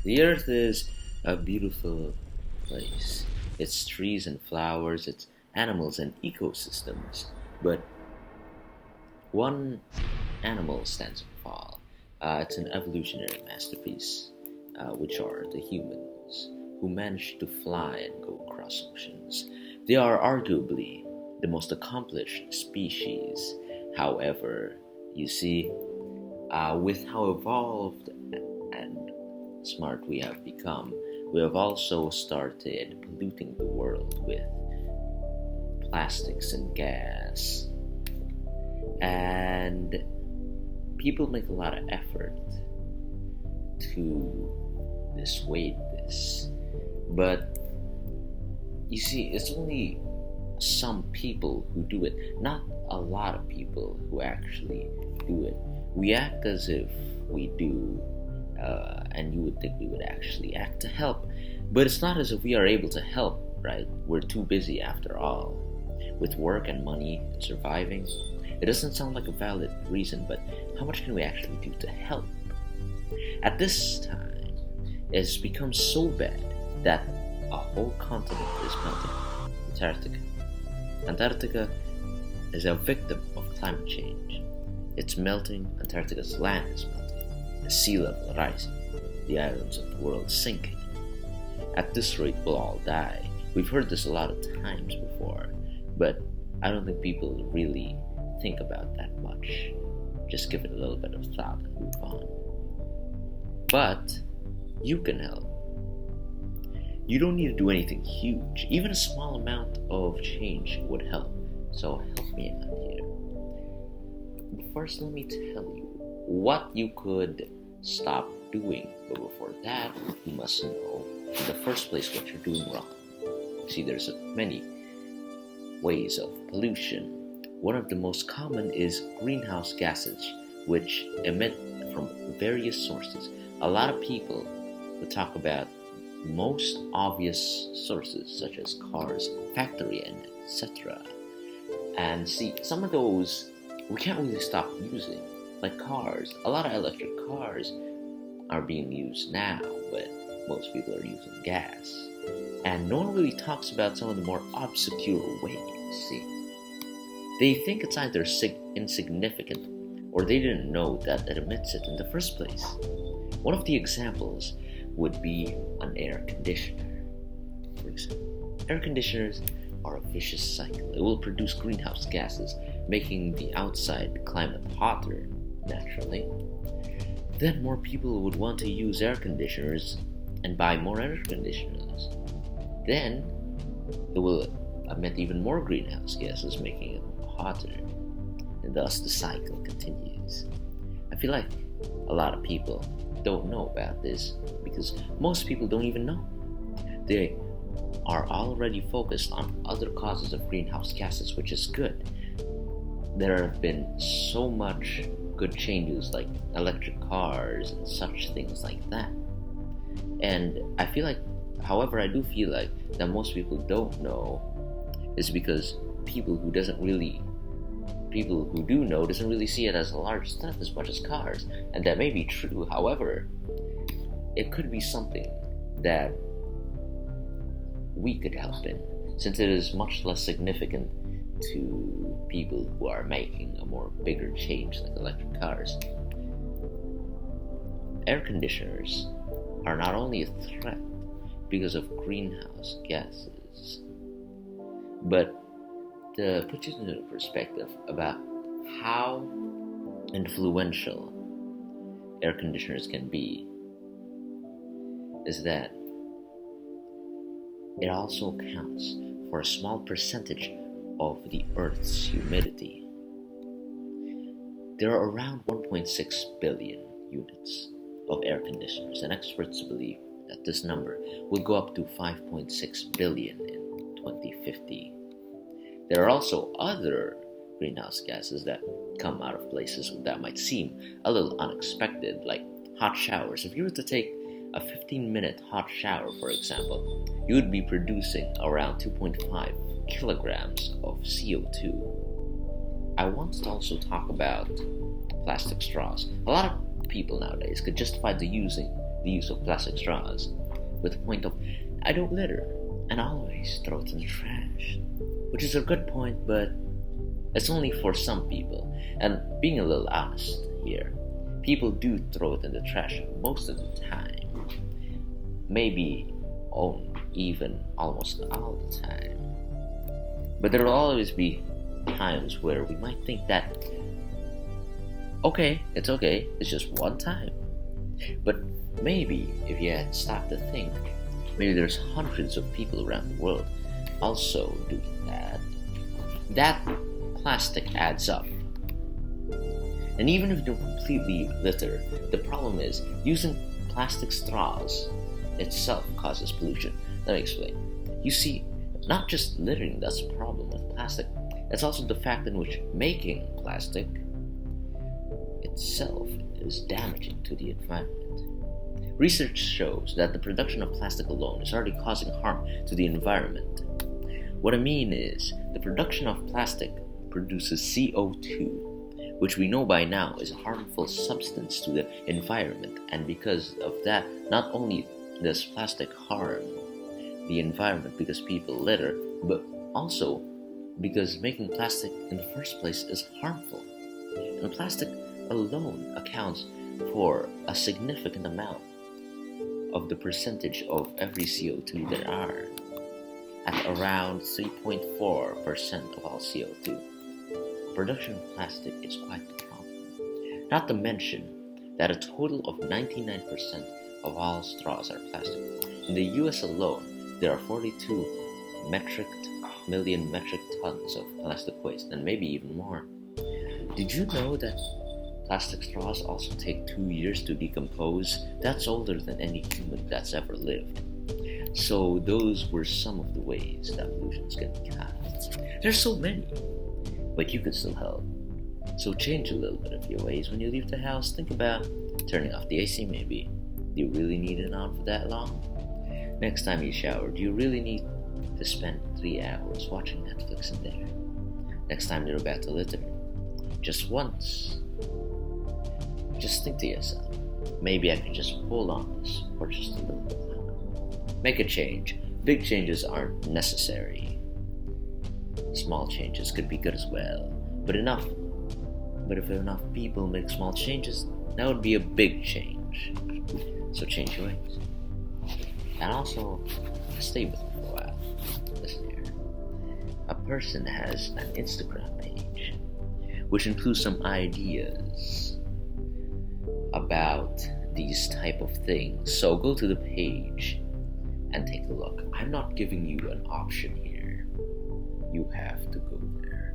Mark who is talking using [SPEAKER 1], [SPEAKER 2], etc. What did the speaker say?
[SPEAKER 1] The earth is a beautiful place. It's trees and flowers, it's animals and ecosystems. But one animal stands to fall. It's an evolutionary masterpiece, which are the humans, who managed to fly and go across oceans. They are arguably the most accomplished species. However, you see, with how evolved and smart we have become, we have also started polluting the world with plastics and gas. And people make a lot of effort to dissuade this. But you see, it's only some people who do it, not a lot of people who actually do it. We act as if we do, and you would think we would actually act to help, but it's not as if we are able to help, right? We're too busy after all, with work and money and surviving. It doesn't sound like a valid reason, but how much can we actually do to help? At this time, it has become so bad that a whole continent is melting. Antarctica. Antarctica is a victim of climate change. It's melting, Antarctica's land is melting, the sea level rising, the islands of the world sinking. At this rate, we'll all die. We've heard this a lot of times before, but I don't think people really think about that much. Just give it a little bit of thought and move on. But you can help. You don't need to do anything huge. Even a small amount of change would help. So help me out here. But first, let me tell you what you could stop doing. But before that, you must know in the first place what you're doing wrong. See, there's many ways of pollution. One of the most common is greenhouse gases, which emit from various sources. A lot of people will talk about most obvious sources such as cars, factory, and etc. And see, some of those we can't really stop using, like cars. A lot of electric cars are being used now, but most people are using gas. And no one really talks about some of the more obscure ways. See, they think it's either insignificant or they didn't know that it emits it in the first place. One of the examples would be an air conditioner. For example, air conditioners are a vicious cycle. It will produce greenhouse gases, making the outside climate hotter, naturally. Then more people would want to use air conditioners and buy more air conditioners. Then it will emit even more greenhouse gases, making it hotter, and thus the cycle continues. I feel like a lot of people don't know about this because most people don't even know. They are already focused on other causes of greenhouse gases, which is good. There have been so much good changes like electric cars and such things like that. And I feel like, however, I do feel like that most people don't know is because people who do know doesn't really see it as a large threat as much as cars. And that may be true. However, it could be something that we could help in, since it is much less significant to people who are making a more bigger change like electric cars. Air conditioners are not only a threat because of greenhouse gases, but to put you into perspective about how influential air conditioners can be, is that it also counts for a small percentage of the Earth's humidity. There are around 1.6 billion units of air conditioners, and experts believe that this number will go up to 5.6 billion in 2050. There are also other greenhouse gases that come out of places that might seem a little unexpected, like hot showers. If you were to take a 15-minute hot shower, for example, you would be producing around 2.5 kilograms of CO2. I want to also talk about plastic straws. A lot of people nowadays could justify the the use of plastic straws with the point of I don't litter and always throw it in the trash, which is a good point, but it's only for some people. And being a little honest here, people do throw it in the trash most of the time, maybe even almost all the time. But there will always be times where we might think that okay, it's just one time. But maybe if you had stopped to think, maybe there's hundreds of people around the world also doing that. That plastic adds up. And even if you don't completely litter, the problem is using plastic straws itself causes pollution. Let me explain. You see, not just littering that's the problem with plastic, it's also the fact in which making plastic itself is damaging to the environment. Research shows that the production of plastic alone is already causing harm to the environment. What I mean is, the production of plastic produces CO2, which we know by now is a harmful substance to the environment, and because of that, not only does plastic harm the environment because people litter, but also because making plastic in the first place is harmful. And plastic alone accounts for a significant amount of the percentage of every CO2 there are, at around 3.4% of all CO2. Production of plastic is quite the problem. Not to mention that a total of 99% of all straws are plastic. In the US alone, there are 42 million metric tons of plastic waste, and maybe even more. Did you know that plastic straws also take 2 years to decompose? That's older than any human that's ever lived. So those were some of the ways that pollution is getting caused. There's so many, but you could still help. So change a little bit of your ways when you leave the house. Think about turning off the AC maybe. Do you really need it on for that long? Next time you shower, do you really need to spend 3 hours watching Netflix in there? Next time you're about to litter, just once, just think to yourself, maybe I can just hold on this for just a little bit longer. Make a change. Big changes aren't necessary. Small changes could be good as well. But if enough people make small changes, that would be a big change. So change your ways. And also, stay with me for a while. Listen here. A person has an Instagram page, which includes some ideas about these type of things. So go to the page and take a look. I'm not giving you an option here. You have to go there.